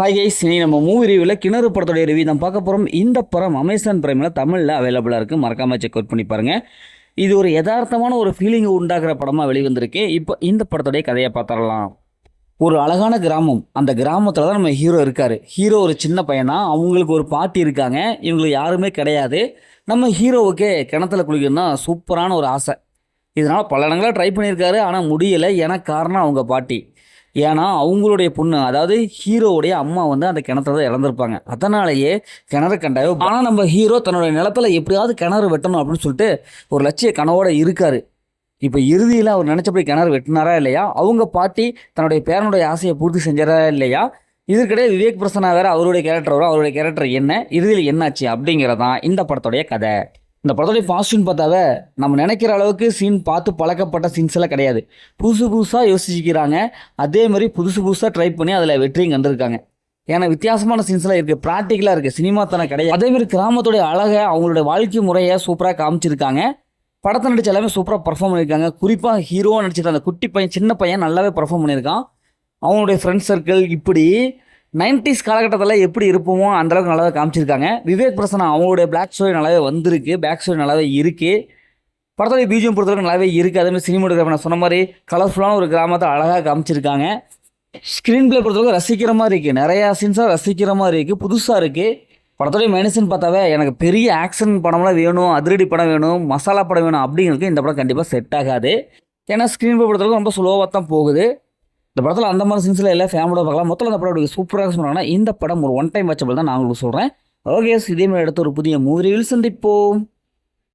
Hi guys, இனி நம்ம movie ரிவ்யூவில் கிணறு படத்துடைய ரிவ்யூ தான் பார்க்க போகிறோம். இந்த படம் அமேசான் பிரைமில் தமிழில் அவைலபிளாக இருக்குது. மறக்காமல் செக் அவுட் பண்ணி பாருங்கள். இது ஒரு யதார்த்தமான ஒரு ஃபீலிங்கை உண்டாக்குற படமாக வெளிவந்திருக்கு. இப்போ இந்த படத்துடைய கதையை பார்த்துடலாம். ஒரு அழகான கிராமம். அந்த கிராமத்தில் தான் நம்ம ஹீரோ இருக்கார். ஹீரோ ஒரு சின்ன பையனா, அவங்களுக்கு ஒரு பாட்டி இருக்காங்க, இவங்களுக்கு யாருமே கிடையாது. நம்ம ஹீரோவுக்கே கிணத்துல குளிக்கணும்னா சூப்பரான ஒரு ஆசை. இதனால் பல இடங்களாக ட்ரை பண்ணியிருக்காரு, ஆனால் முடியலை. ஏன்னா காரணம் அவங்க பாட்டி. ஏன்னா அவங்களுடைய பொண்ணு, அதாவது ஹீரோவுடைய அம்மா வந்து அந்த கிணத்துல தான் இறந்துருப்பாங்க. அதனாலேயே கிணறு கண்டாயோ. ஆனால் நம்ம ஹீரோ தன்னுடைய நிலத்தில் எப்படியாவது கிணறு வெட்டணும் அப்படின்னு சொல்லிட்டு ஒரு லட்சிய கனவோடு இருக்கார். இப்போ இறுதியில் அவர் நினச்சபடி கிணறு வெட்டினாரா இல்லையா, அவங்க பாட்டி தன்னுடைய பேரனுடைய ஆசையை பூர்த்தி செஞ்சாரா இல்லையா, இதற்கிடையே விவேக் பிரசன்னா வேறு அவருடைய கேரக்டர் வரும். அவருடைய கேரக்டர் என்ன, இறுதியில் என்னாச்சு அப்படிங்கிறதான் இந்த படத்துடைய கதை. இந்த படத்துடைய ஃபாஸ்ட்னு பார்த்தாவே நம்ம நினைக்கிற அளவுக்கு சீன் பார்த்து பழக்கப்பட்ட சீன்ஸ் எல்லாம் கிடையாது. புதுசாக யோசிச்சுக்கிறாங்க. அதே மாதிரி புதுசாக ட்ரை பண்ணி அதில் வெற்றியும் கண்டிருக்காங்க. ஏன்னா வித்தியாசமான சீன்ஸ்லாம் இருக்குது, ப்ராக்டிக்கலாக இருக்குது, சினிமா தானே கிடையாது. அதேமாதிரி கிராமத்துடைய அழகை, அவங்களுடைய வாழ்க்கை முறையை சூப்பராக காமிச்சிருக்காங்க. படத்தை நடிச்ச எல்லாமே சூப்பராக பர்ஃபார்ம் பண்ணியிருக்காங்க. குறிப்பாக ஹீரோவாக நடிச்சிருக்க அந்த குட்டி பையன், சின்ன பையன் நல்லாவே பர்ஃபார்ம் பண்ணியிருக்கான். அவங்களுடைய ஃப்ரெண்ட் சர்க்கிள் இப்படி 90s காலகட்டத்தில் எப்படி இருப்போமோ அந்தளவுக்கு நல்லாவே காமிச்சிருக்காங்க. விவேக் பிரசன்னா அவங்களுடைய பிளாக் ஸ்டோரி நல்லாவே வந்திருக்கு, பேக் ஸ்டோரி நல்லாவே இருக்குது. படத்துடைய பிஜிஎம் பொறுத்தவரைக்கும் நல்லாவே இருக்குது. அதேமாதிரி சினிமாட்டோகிராஃபி நான் சொன்ன மாதிரி கலர்ஃபுல்லான ஒரு கிராமத்தை அழகாக காமிச்சிருக்காங்க. ஸ்க்ரீன் பிளே பொறுத்தவரைக்கும் ரசிக்கிற மாதிரி இருக்குது, நிறையா சீன்ஸாக ரசிக்கிற மாதிரி இருக்குது, புதுசாக இருக்குது. படத்துடைய மைனஸ்ன்னு பார்த்தாவே எனக்கு பெரிய ஆக்ஷன் படம்லாம் வேணும், அதிரடி படம் வேணும், மசாலா படம் வேணும் அப்படிங்கிறதுக்கு இந்த படம் கண்டிப்பாக செட் ஆகாது. ஏன்னா ஸ்க்ரீன் பிளே பொறுத்தவரைக்கும் ரொம்ப ஸ்லோவாக தான் போகுது. இந்த படத்தில் அந்த மாதிரி சீன்ஸில் எல்லாம் ஃபேமிலியோட பார்க்கலாம். மொத்தம் அந்த படம் சூப்பராக சொன்னாங்கன்னா இந்த படம் ஒரு ஒன் டைம் வாட்சபிள் தான் நான் உங்களுக்கு சொல்கிறேன். ஓகே, இதே மாதிரி எடுத்து ஒரு புதிய மூவி ரிவ்யூவில் சந்திப்போம்.